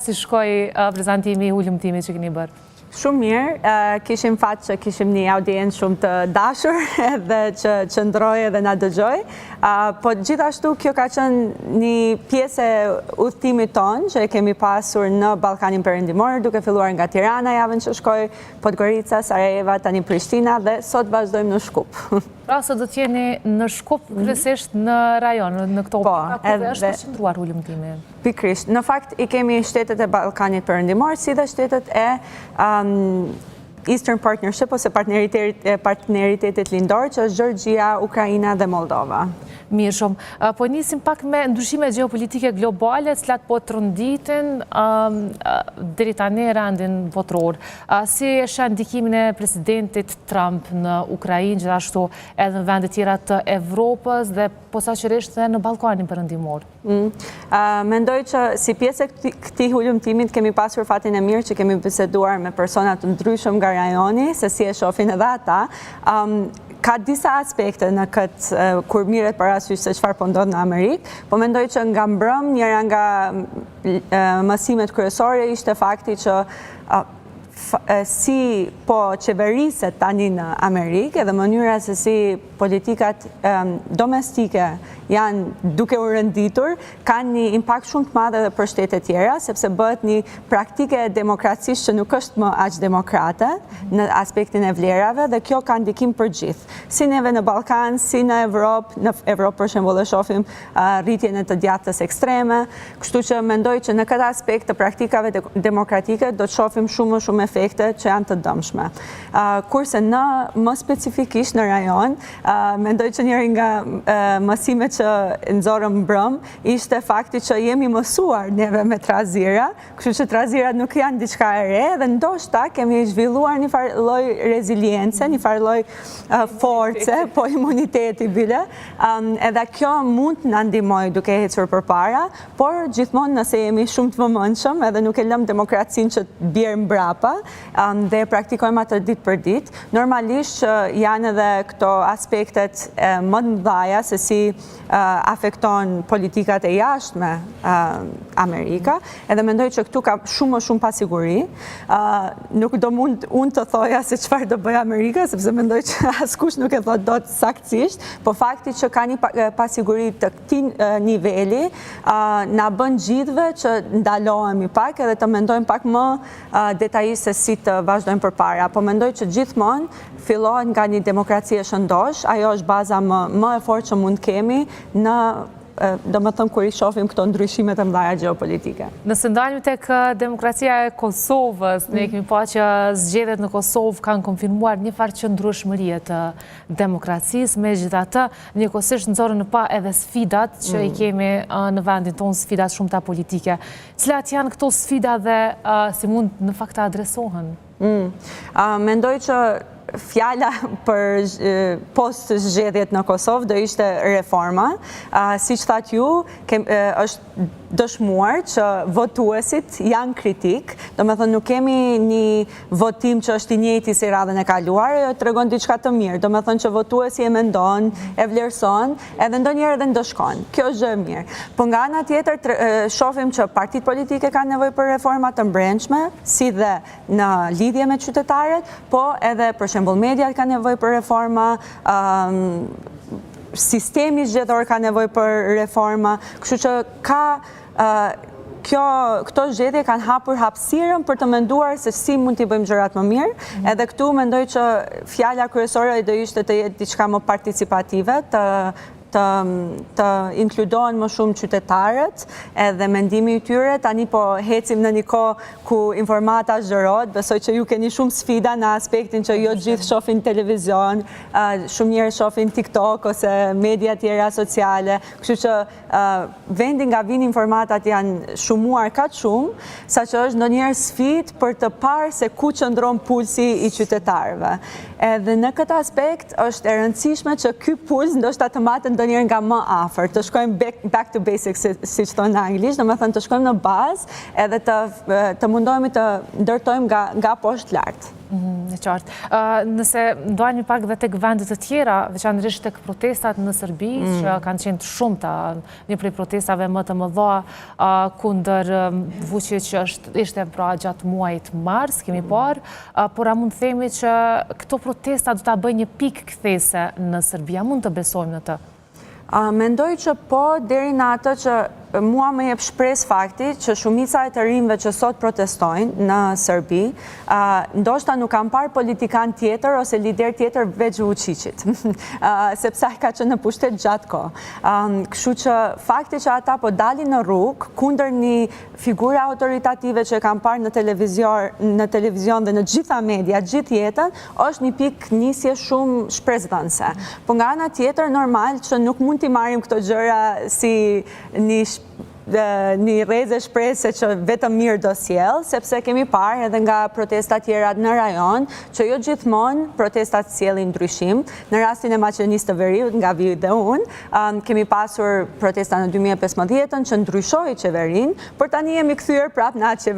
Si shkoi prezantimi i hulumtimit që keni bërë? Shumë mirë, kishim fat që kishim një audiencë shumë të dashur edhe që qëndroi edhe na dëgjoi. Po gjithashtu kjo ka qenë një pjesë e udhëtimit tonë që e kemi pasur në Ballkanin Perëndimor, duke filluar nga Tirana javën që shkoi, Podgorica, Sarajeva, tani Prishtina dhe sot vazhdojmë në Shkup. Pra sot do të jeni në Shkup, kryesisht në rajon, në këto ku është përqendruar hulumtimi. Pikrisht, në fakt i kemi shtetet e Ballkanit Perëndimor si dhe shtetet e Eastern Partnership ose partneritetit lindor që është Gjorgjia, Ukraina dhe Moldova. Mirë shumë. Po nisim pak me ndryshime geopolitike globale, cilat po të rënditin deri tani rendin botror. Si e sheh ndikimin e presidentit Trump në Ukrainë, gjithashtu edhe në vende tjera të Evropës dhe posaçërisht edhe në Ballkanin Perëndimor? Mendoj që si pjesë e këtij hulumtimit kemi pasur fatin e mirë që kemi biseduar me persona të ndryshëm nga rajoni, se si e shohin edhe ata. Ka disa aspekte në këtë kur mirët parasysh se çfarë po ndodh në Amerikë, po mendoj që nga mbrëm njëra nga mësimet kryesore ishte fakti që si po qeveriset tani në Amerikë edhe mënyra se si politikat domestike janë duke u rënditur, kanë një impakt shumë të madh edhe për shtete tjera, sepse bëhet një praktike e demokracisë që nuk është më aq demokrate në aspektin e vlerave dhe kjo ka ndikim për gjithë. Si neve në Ballkan, si në Evropë për shembull e shohim rritjen e të djathtës ekstreme, kështu që mendoj që në këtë aspekt të praktikave demokratike do të shohim shumë efekte që janë të dëmshme. Kurse në më specifikisht në rajon, mendoj që njëri nga mësimet që nxorëm mbrëm ishte fakti që jemi mësuar neve me trazira, kështu që trazirat nuk janë diçka e re dhe ndoshta kemi zhvilluar një farë lloj rezilience, një farë lloj force, po imuniteti bile, edhe kjo mund të na ndihmojë duke ecur përpara, por gjithmonë nëse jemi shumë të vëmendshëm edhe nuk e lëm demokracinë që të bjerë mbrapa dhe praktikojmë atë ditë për ditë, normalisht që janë edhe këto aspektet më të mëdha se si afekton politikat e jashtme Amerika, edhe mendoj që këtu ka shumë pasiguri. Nuk do mund unë të thoja se çfarë do bëj Amerika, sepse mendoj që askush nuk e thot dot saktësisht, po fakti që ka një pasiguri të këtij niveli na bën gjithëve që ndalohemi pak edhe të mendojmë pak më detajisht se si të vazhdojmë përpara. Po mendoj që gjithmonë fillohet nga një demokraci e shëndosh, ajo është baza më e fortë që mund kemi në domethënë kur i shohim këto ndryshimet e mëdha gjeopolitike. Nëse ndalemi tek demokracia e Kosovës, ne kemi parë që zgjedhjet në Kosovë kanë konfirmuar një farë qëndrueshmëri të demokracisë, megjithatë njëkohësisht nxorën në pa edhe sfidat që i kemi në vendin tonë, sfidat shumëta politike. Cilat janë këto sfida dhe si mund në fakt të adresohen? Mendoj që fjala për post zgjedhjet në Kosovë do ishte reforma. Siç thatë ju, është dëshmuar që votuesit janë kritik, domethënë nuk kemi një votim që është i njëjti si radhën e kaluar, tregon diçka të mirë, domethënë që votuesi e mendon, e vlerëson, edhe ndonjëherë edhe ndoshkon. Kjo është gjë e mirë. Po nga ana tjetër shohim që partitë politike kanë nevojë për reforma të brendshme, si dhe në lidhje me qytetarët, po edhe për shembull mediat kanë nevojë për reforma, sistemi zgjedhor ka nevojë për reforma, kështu që këto zgjedhje kanë hapur hapësirën për të menduar se si mund t'i bëjmë gjërat më mirë, edhe këtu mendoj që fjala kryesore do ishte të jetë diçka më participative, të inkludohen më shumë qytetarët edhe mendimi i tyre. Tani po hecim në një kohë ku informata zhërohet, besoj që ju keni shumë sfida në aspektin që jo gjithë shohin televizion, shumë njerëz shohin TikTok ose media tjera sociale, kështu që vendi nga vijnë informatat janë shumuar kaq shumë, saqë është ndonjëherë sfidë për të parë se ku qëndron pulsi i qytetarëve. Edhe në këtë aspekt është e rëndësishme që ky puls ndoshta të matë ndonjëherë nga më afër, të shkojmë back to basics, si që thonë në anglisht, domethënë të shkojmë në bazë edhe të mundohemi të ndërtojmë nga poshtë lart. Në qartë. Nëse ndojnë një pak dhe tek vendet të tjera, veçanërisht tek protestat në Serbi, që kanë qenë të shumta, një prej protestave më të mëdha kundër Vučić që ishte pra gjatë muajit mars, kemi parë, por a mund të themi që këto protesta do ta bëjnë një pikë kthese në Serbi, a mund të besojmë në të? Mendoj që po, deri në atë që mua më jep shpresë fakti që shumica e të rinjve që sot protestojnë në Serbi, ndoshta nuk kam parë politikan tjetër ose lider tjetër veç Vučićit, sepse ai ka qenë në pushtet gjatë kohë. Kështu që fakti që ata po dalin në rrugë kundër një figure autoritative që kam parë në televizion dhe në gjitha media, gjithë jetën, është një pikë nisje shumë shpresdhënëse. Po nga ana tjetër normal që nuk mund t'i marrim këto gjëra si një rrezë shpresë që vetëm mirë do sjell, sepse kemi parë edhe nga protestat tjera në rajon, që jo gjithmonë protestat sjellin ndryshim. Në rastin e Maqedonisë të Veriut, nga vi dhe unë, kemi pasur protesta në 2015 që ndryshoi qeverinë, por tani jemi kthyer prapë në atë